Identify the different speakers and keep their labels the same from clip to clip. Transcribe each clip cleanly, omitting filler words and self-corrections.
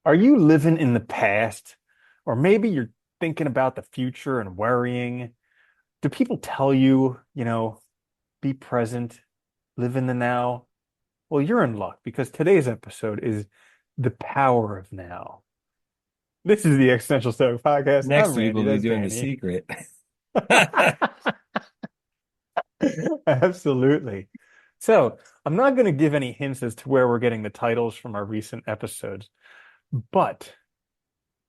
Speaker 1: Are you living in the past? Or maybe you're thinking about the future and worrying. Do people tell you, be present, live in the now? Well, you're in luck because today's episode is the power of now. This is the Existential Stoic podcast.
Speaker 2: Next
Speaker 1: I'm
Speaker 2: week
Speaker 1: Randy.
Speaker 2: we'll be
Speaker 1: That's
Speaker 2: doing The
Speaker 1: Danny.
Speaker 2: Secret.
Speaker 1: Absolutely. So, I'm not going to give any hints as to where we're getting the titles from our recent episodes, but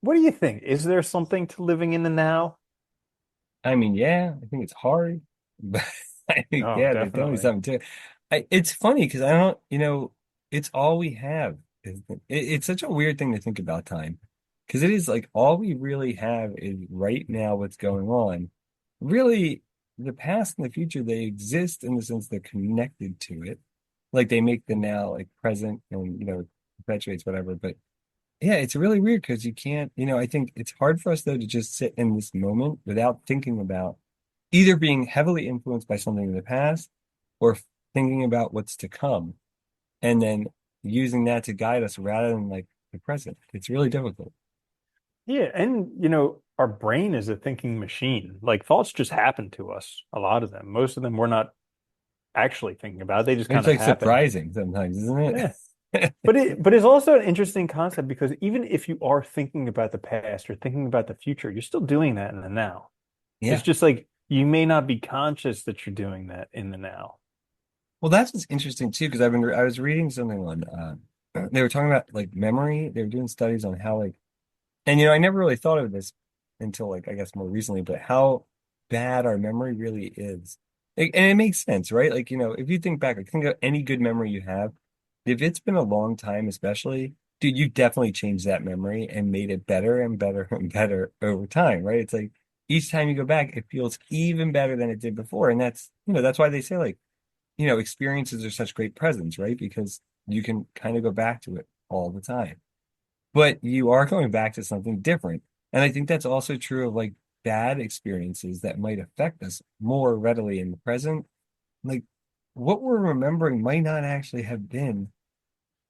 Speaker 1: what do you think? Is there something to living in the now?
Speaker 2: I mean, yeah, I think it's hard, but I think,
Speaker 1: Oh,
Speaker 2: yeah, there's definitely
Speaker 1: definitely.
Speaker 2: something to it. It's funny because I don't, it's all we have. It's such a weird thing to think about time because it is like all we really have is right now what's going on. Really, the past and the future, they exist in the sense they're connected to it. Like they make the now like present and, perpetuates whatever. But yeah, it's really weird because you can't, I think it's hard for us though to just sit in this moment without thinking about either being heavily influenced by something in the past or thinking about what's to come and then using that to guide us rather than like the present. It's really difficult.
Speaker 1: Yeah, and our brain is a thinking machine. Like thoughts just happen to us, a lot of them. Most of them we're not actually thinking about. They just
Speaker 2: And it's
Speaker 1: kind of
Speaker 2: like
Speaker 1: happen.
Speaker 2: surprising sometimes, isn't
Speaker 1: Yeah.
Speaker 2: it?
Speaker 1: But it's also an interesting concept because even if you are thinking about the past or thinking about the future, you're still doing that in the now. It's
Speaker 2: Yeah.
Speaker 1: just like you may not be conscious that you're doing that in the now.
Speaker 2: Well, that's what's interesting too, because I was reading something on they were talking about like memory. They were doing studies on how like and I never really thought of this until like I guess more recently, but how bad our memory really is. And it makes sense, right? Like, if you think back, like think of any good memory you have, if it's been a long time, especially, dude, you definitely changed that memory and made it better and better and better over time, right? It's like each time you go back, it feels even better than it did before. And that's why they say like, experiences are such great presents, right? Because you can kind of go back to it all the time but you are going back to something different. And I think that's also true of like bad experiences that might affect us more readily in the present. Like what we're remembering might not actually have been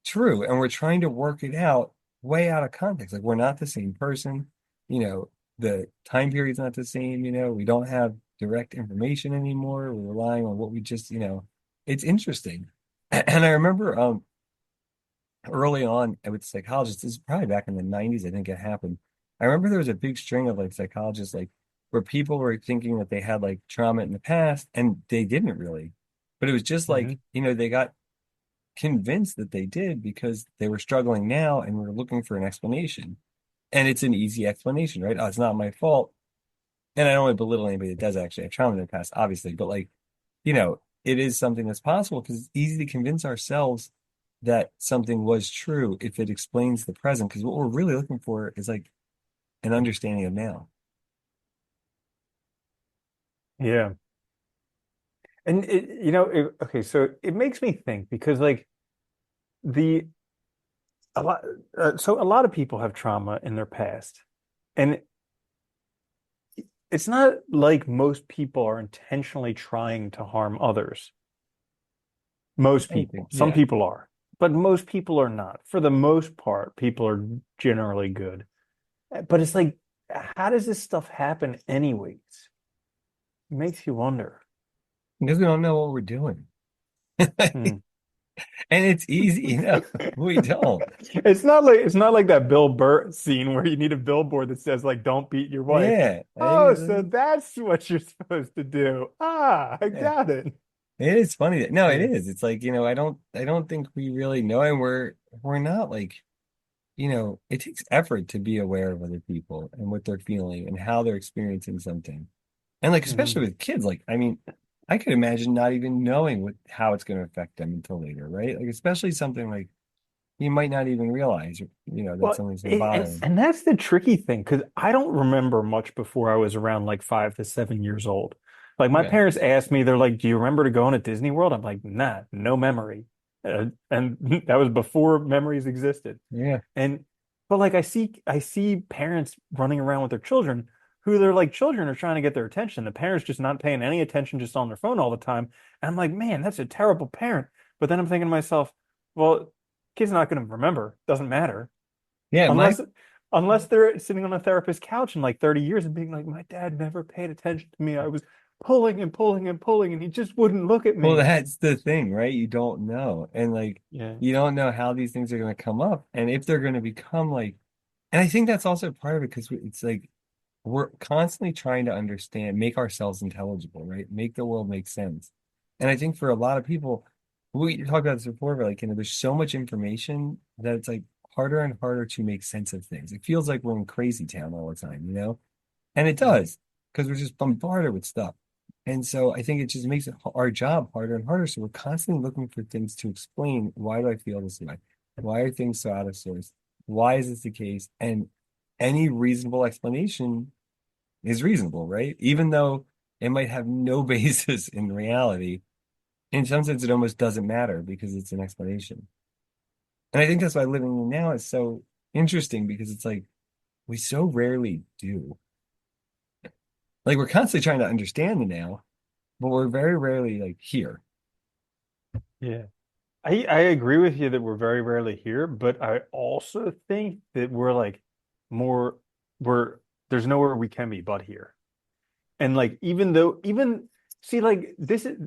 Speaker 2: true. And we're trying to work it out way out of context. Like we're not the same person. The time period's not the same. We don't have direct information anymore. We're relying on what we just, it's interesting. And I remember early on with psychologists, this is probably back in the 90s, I think it happened. I remember there was a big string of like psychologists, like where people were thinking that they had like trauma in the past and they didn't really. But it was just
Speaker 1: Hmm.
Speaker 2: like, they got convinced that they did because they were struggling now and were looking for an explanation. And it's an easy explanation, right? Oh, it's not my fault. And I don't want to belittle anybody that does actually have trauma in their past, obviously, but like, it is something that's possible because it's easy to convince ourselves that something was true if it explains the present. Because what we're really looking for is like an understanding of now.
Speaker 1: Yeah. And okay, so it makes me think because like the a lot so a lot of people have trauma in their past. And it's not like most people are intentionally trying to harm others. Most
Speaker 2: I think,
Speaker 1: people. Some
Speaker 2: yeah.
Speaker 1: people are, but most people are not. For the most part, people are generally good. But it's like, how does this stuff happen anyways? It makes you wonder.
Speaker 2: Because we don't know what we're doing.
Speaker 1: Hmm.
Speaker 2: And it's easy, we don't.
Speaker 1: It's not like that Bill Burr scene where you need a billboard that says like "Don't beat your wife."
Speaker 2: Yeah.
Speaker 1: Oh, so that's what you're supposed to do. Ah, I
Speaker 2: Yeah.
Speaker 1: got it.
Speaker 2: It is funny that no, it
Speaker 1: Yeah.
Speaker 2: is. It's like, I don't think we really know and we're not like it takes effort to be aware of other people and what they're feeling and how they're experiencing something. And like, especially
Speaker 1: Hmm.
Speaker 2: with kids, like, I mean, I could imagine not even knowing how it's going to affect them until later, right? Like, especially something like you might not even realize, that
Speaker 1: Well,
Speaker 2: something's going to
Speaker 1: it,
Speaker 2: bother
Speaker 1: and,
Speaker 2: them.
Speaker 1: and that's the tricky thing because I don't remember much before I was around like 5 to 7 years old. Like my
Speaker 2: Okay.
Speaker 1: parents asked me, they're like, "Do you remember to going to Disney World?" I'm like, "Nah, no memory," and that was before memories existed.
Speaker 2: Yeah.
Speaker 1: And but like I see parents running around with their children who they're like children are trying to get their attention. The parents just not paying any attention, just on their phone all the time. And I'm like, man, that's a terrible parent. But then I'm thinking to myself, well, kid's not going to remember. Doesn't matter.
Speaker 2: Yeah, my
Speaker 1: Unless unless they're sitting on a therapist's couch in like 30 years and being like, my dad never paid attention to me. I was pulling and pulling and pulling, and he just wouldn't look at
Speaker 2: well,
Speaker 1: me.
Speaker 2: that's the thing, right? You don't know. And like
Speaker 1: Yeah.
Speaker 2: you don't know how these things are going to come up and if they're going to become like, and I think that's also part of it because it's like we're constantly trying to understand, make ourselves intelligible, right? Make the world make sense. And I think for a lot of people, we talked about this before, but like, there's so much information that it's like harder and harder to make sense of things. It feels like we're in crazy town all the time, you know? And it
Speaker 1: Mhm.
Speaker 2: does because we're just bombarded with stuff. And so I think it just makes our job harder and harder. So we're constantly looking for things to explain why do I feel this way? Why are things so out of sorts? Why is this the case? And any reasonable explanation is reasonable, right? Even though it might have no basis in reality, in some sense, it almost doesn't matter because it's an explanation. And I think that's why living now is so interesting because it's like we so rarely do. Like we're constantly trying to understand the now, but we're very rarely like here.
Speaker 1: Yeah. I agree with you that we're very rarely here, but I also think that we're like more we're there's nowhere we can be but here. And like even though even see like this is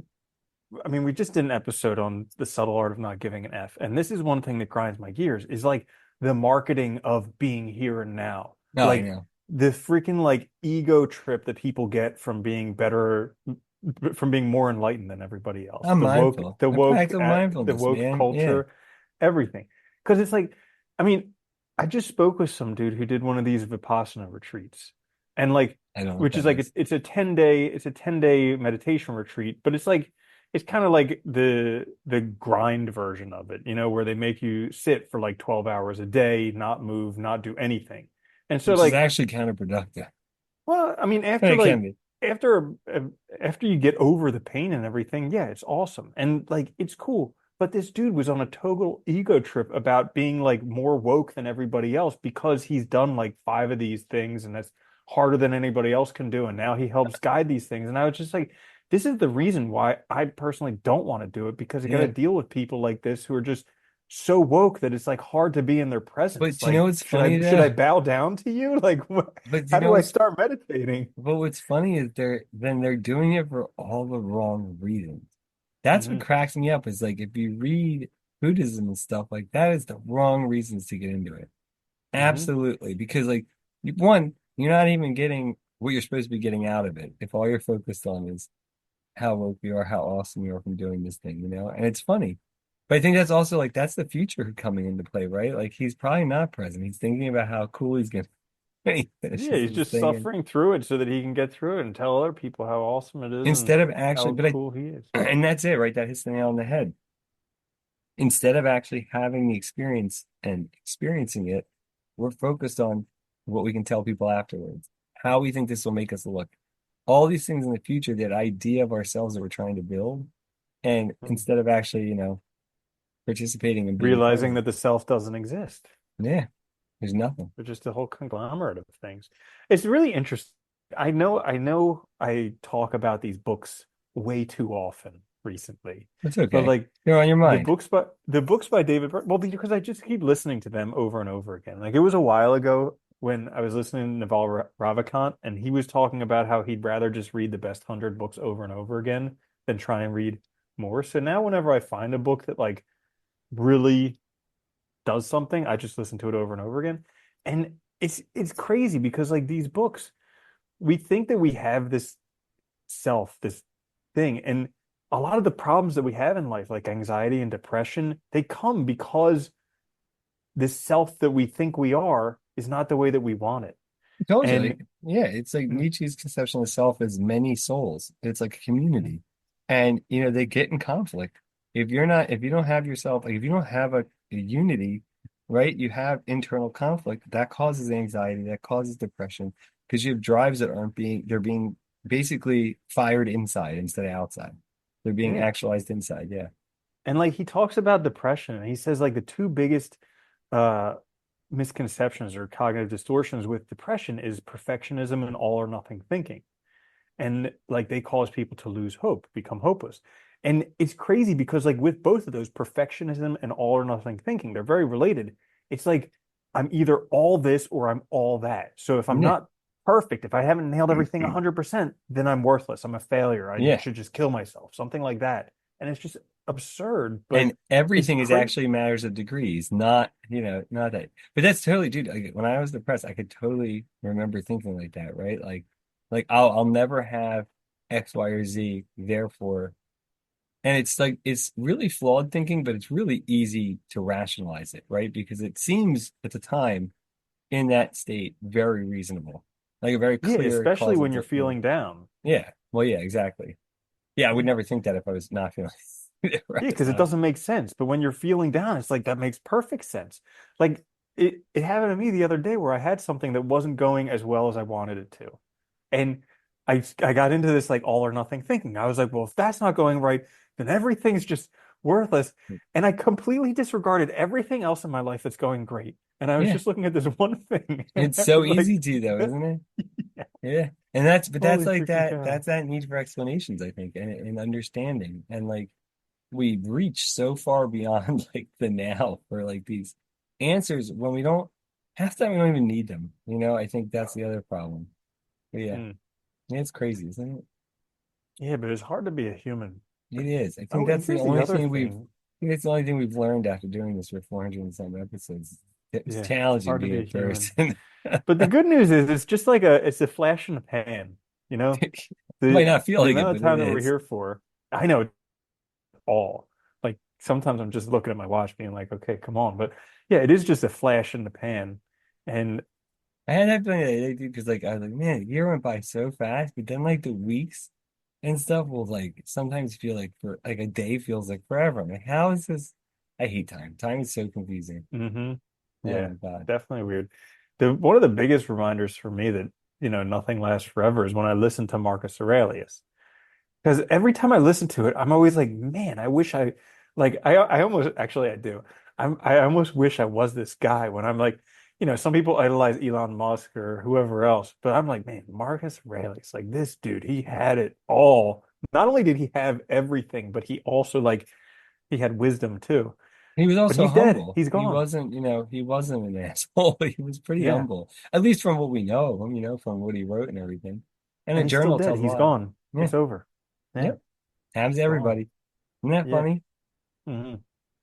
Speaker 1: I mean we just did an episode on the subtle art of not giving an F. And this is one thing that grinds my gears is like the marketing of being here and now.
Speaker 2: No, I
Speaker 1: Like
Speaker 2: know.
Speaker 1: the freaking like ego trip that people get from being better from being more enlightened than everybody else.
Speaker 2: I'm mindful. I practice
Speaker 1: The
Speaker 2: mindfulness,
Speaker 1: woke
Speaker 2: man. Yeah,
Speaker 1: culture, everything. Because it's like, I mean, I just spoke with some dude who did one of these Vipassana retreats. And like,
Speaker 2: I don't know what
Speaker 1: which is
Speaker 2: that
Speaker 1: like
Speaker 2: is.
Speaker 1: it's a 10-day meditation retreat, but it's like it's kind of like the grind version of it, where they make you sit for like 12 hours a day, not move, not do anything. And so
Speaker 2: Which is
Speaker 1: like
Speaker 2: actually counterproductive.
Speaker 1: well, I mean,
Speaker 2: But it can be.
Speaker 1: after after you get over the pain and everything, yeah, it's awesome and like it's cool. But this dude was on a total ego trip about being like more woke than everybody else because he's done like five of these things and that's harder than anybody else can do. And now he helps guide these things. And I was just like, this is the reason why I personally don't want to do it because I got to
Speaker 2: Yeah.
Speaker 1: deal with people like this who are just so woke that it's like hard to be in their
Speaker 2: But
Speaker 1: presence.
Speaker 2: you know
Speaker 1: Like,
Speaker 2: what's funny
Speaker 1: should
Speaker 2: though?
Speaker 1: I bow down to you? Like,
Speaker 2: But you
Speaker 1: how
Speaker 2: know
Speaker 1: do I
Speaker 2: what's
Speaker 1: start meditating?
Speaker 2: but what's funny is they're doing it for all the wrong reasons. That's what
Speaker 1: Hmm.
Speaker 2: cracks me up is like if you read Buddhism and stuff like that is the wrong reasons to get into it.
Speaker 1: Hmm.
Speaker 2: Absolutely. Because like one, you're not even getting what you're supposed to be getting out of it. If all you're focused on is how woke you are, how awesome you are from doing this thing, you know? And it's funny. But I think that's also like that's the future coming into play, right? Like he's probably not present. He's thinking about how cool he's gonna when he
Speaker 1: Yeah,
Speaker 2: finishes
Speaker 1: he's
Speaker 2: this
Speaker 1: just
Speaker 2: thing and
Speaker 1: suffering through it so that he can get through it and tell other people how awesome it is and
Speaker 2: instead of actually
Speaker 1: how
Speaker 2: but
Speaker 1: cool he is.
Speaker 2: and that's it, right? That hits the nail on the head. Instead of actually having the experience and experiencing it, we're focused on what we can tell people afterwards, how we think this will make us look, all these things in the future, that idea of ourselves that we're trying to build. And
Speaker 1: Mhm.
Speaker 2: instead of actually, participating and being
Speaker 1: Realizing
Speaker 2: present,
Speaker 1: that the self doesn't exist.
Speaker 2: yeah, there's nothing.
Speaker 1: They're just a whole conglomerate of things. It's really interesting. I talk about these books way too often recently,
Speaker 2: It's
Speaker 1: but
Speaker 2: okay.
Speaker 1: like
Speaker 2: They're on your mind.
Speaker 1: the books by well, because I just keep listening to them over and over again. Like it was a while ago when I was listening to Naval Ravikant, and he was talking about how he'd rather just read the best 100 books over and over again than try and read more. So now whenever I find a book that like really does something, I just listen to it over and over again. And it's crazy because like these books, we think that we have this this thing, and a lot of the problems that we have in life, like anxiety and depression, they come because this self that we think we are is not the way that we want it.
Speaker 2: I told you,
Speaker 1: And
Speaker 2: like, yeah, it's like Nietzsche's conception of self as many souls. It's like a community. And they get in conflict. If you don't have yourself, like if you don't have a unity, right, you have internal conflict that causes anxiety, that causes depression, because you have drives that they're being basically fired inside instead of outside. They're being
Speaker 1: yeah,
Speaker 2: actualized inside. Yeah.
Speaker 1: and like he talks about depression, and he says like the two biggest uh misconceptions or cognitive distortions with depression is perfectionism and all or nothing thinking. And like they cause people to lose hope, become hopeless. And it's crazy because like with both of those, perfectionism and all or nothing thinking, they're very related. It's like I'm either all this or I'm all that. So if I'm
Speaker 2: Yeah.
Speaker 1: not perfect, if I haven't nailed everything 100%, then I'm worthless. I'm a failure. I
Speaker 2: Yeah.
Speaker 1: should just kill myself, something like that. And it's just absurd, but
Speaker 2: And
Speaker 1: it's
Speaker 2: everything is
Speaker 1: great.
Speaker 2: actually matters of degrees, not, not that. But that's totally, dude, like when I was depressed, I could totally remember thinking like that, right? Like I'll never have X, Y, or Z, therefore. And it's like it's really flawed thinking, but it's really easy to rationalize it, right? Because it seems at the time in that state very reasonable, like a very
Speaker 1: Yeah,
Speaker 2: clear
Speaker 1: especially
Speaker 2: causal,
Speaker 1: when you're feeling down.
Speaker 2: yeah. Well, yeah, exactly. Yeah, I would
Speaker 1: Yeah.
Speaker 2: never think that if I was not feeling
Speaker 1: Yeah,
Speaker 2: right.
Speaker 1: because it doesn't make sense. But when you're feeling down, it's like that makes perfect sense. Like it happened to me the other day where I had something that wasn't going as well as I wanted it to. And I got into this like all or nothing thinking. I was like, well, if that's not going right, then everything's just worthless. And I completely disregarded everything else in my life that's going great. And I was
Speaker 2: Yeah,
Speaker 1: just looking at this one thing and
Speaker 2: it's
Speaker 1: I
Speaker 2: so
Speaker 1: was like,
Speaker 2: easy to though, isn't it? Yeah. And that's
Speaker 1: holy
Speaker 2: like
Speaker 1: freaking
Speaker 2: that
Speaker 1: cow.
Speaker 2: that's that need for explanations, I think, and understanding. And like we reach so far beyond like the now for like these answers when we don't half the time we don't even need them. I think that's the other problem. But yeah,
Speaker 1: Mm.
Speaker 2: yeah, it's crazy, isn't it?
Speaker 1: Yeah, but it's hard to be a human.
Speaker 2: It is. I think
Speaker 1: Oh, and
Speaker 2: that's the
Speaker 1: here's the
Speaker 2: only
Speaker 1: other
Speaker 2: thing we've
Speaker 1: thing.
Speaker 2: I think it's the only thing we've learned after doing this for 400 and some episodes. It's
Speaker 1: Yeah, it's
Speaker 2: challenging
Speaker 1: hard to
Speaker 2: being
Speaker 1: be
Speaker 2: a
Speaker 1: a human.
Speaker 2: person.
Speaker 1: But the good news is it's just like it's a flash in the pan, you know?
Speaker 2: Might
Speaker 1: The
Speaker 2: not feel
Speaker 1: the
Speaker 2: like it,
Speaker 1: amount of
Speaker 2: but it
Speaker 1: time that we're
Speaker 2: is.
Speaker 1: here for, I know it's all. Like sometimes I'm just looking at my watch being like, okay, come on. But yeah, it is just a flash in the pan. And
Speaker 2: I had that feeling the other day, dude, because like I was like, man, the year went by so fast, but then like the weeks and stuff will like sometimes feel like for like a day feels like forever. I'm like, how is this? I hate time. Time is so confusing. Oh
Speaker 1: yeah,
Speaker 2: my God.
Speaker 1: definitely weird. The one of the biggest reminders for me that, nothing lasts forever is when I listen to Marcus Aurelius. Because every time I listen to it, I'm always like, man, I wish I almost actually I do. I almost wish I was this guy when I'm like, some people idolize Elon Musk or whoever else, but I'm like, man, Marcus Aurelius, like this dude, he had it all. Not only did he have everything, but he also like he had wisdom too.
Speaker 2: He was
Speaker 1: But
Speaker 2: also
Speaker 1: he's dead.
Speaker 2: humble.
Speaker 1: He's gone.
Speaker 2: He wasn't an asshole. He was pretty
Speaker 1: Yeah.
Speaker 2: humble, at least from what we know of him, from what he wrote and everything. And the
Speaker 1: And he's still
Speaker 2: journal
Speaker 1: dead.
Speaker 2: tells a
Speaker 1: He's
Speaker 2: lot.
Speaker 1: gone.
Speaker 2: Yeah.
Speaker 1: It's over. Yeah.
Speaker 2: Yep. Happens to
Speaker 1: Gone.
Speaker 2: everybody. Isn't that
Speaker 1: Yeah.
Speaker 2: funny?
Speaker 1: Hmm.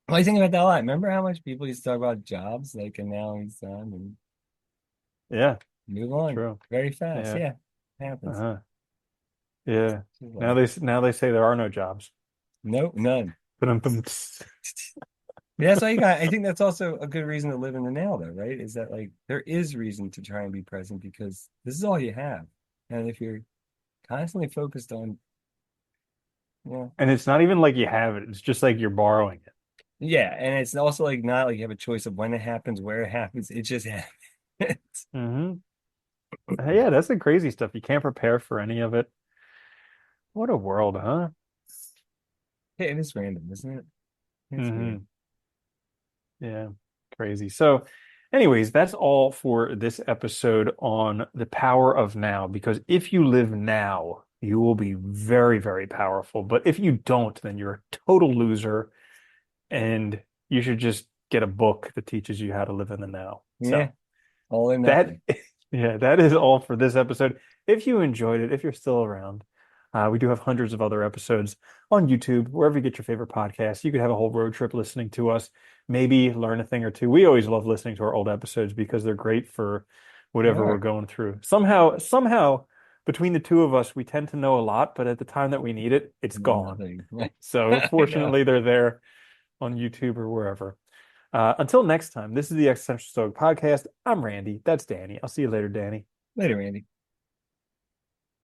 Speaker 2: Well, I think about that a lot. Remember how much people used to talk about jobs, like, and now he's done and
Speaker 1: Yeah.
Speaker 2: move on
Speaker 1: True.
Speaker 2: very fast.
Speaker 1: Yeah.
Speaker 2: Yeah. Happens.
Speaker 1: Uh-huh. Yeah.
Speaker 2: Just
Speaker 1: Now
Speaker 2: life.
Speaker 1: they say there are no jobs.
Speaker 2: Nope, none.
Speaker 1: But
Speaker 2: That's why I think that's also a good reason to live in the now, though, right? Is that like there is reason to try and be present because this is all you have. And if you're constantly focused on, yeah,
Speaker 1: and it's not even like you have it. It's just like you're borrowing it.
Speaker 2: yeah, and it's also like not like you have a choice of when it happens, where it happens. It just happens.
Speaker 1: Hmm. Yeah, that's the crazy stuff. You can't prepare for any of it. What a world, huh?
Speaker 2: Hey, it is random, isn't it? It's weird.
Speaker 1: Hmm. Yeah, crazy. So, anyways, that's all for this episode on the power of now. Because if you live now, you will be very, very powerful. But if you don't, then you're a total loser, and you should just get a book that teaches you how to live in the now.
Speaker 2: Yeah,
Speaker 1: So
Speaker 2: all or
Speaker 1: that,
Speaker 2: nothing.
Speaker 1: yeah, that is all for this episode. If you enjoyed it, if you're still around, we do have hundreds of other episodes on YouTube, wherever you get your favorite podcasts. You could have a whole road trip listening to us, maybe learn a thing or two. We always love listening to our old episodes because they're great for
Speaker 2: They
Speaker 1: whatever we're
Speaker 2: are
Speaker 1: going through. Somehow, between the two of us, we tend to know a lot, but at the time that we need it, it's gone.
Speaker 2: nothing.
Speaker 1: So
Speaker 2: I know.
Speaker 1: fortunately, they're there on YouTube or wherever. Until next time, this is the Existential Stoic Podcast. I'm Randy. That's Danny. I'll see you later, Danny.
Speaker 2: Later, Andy.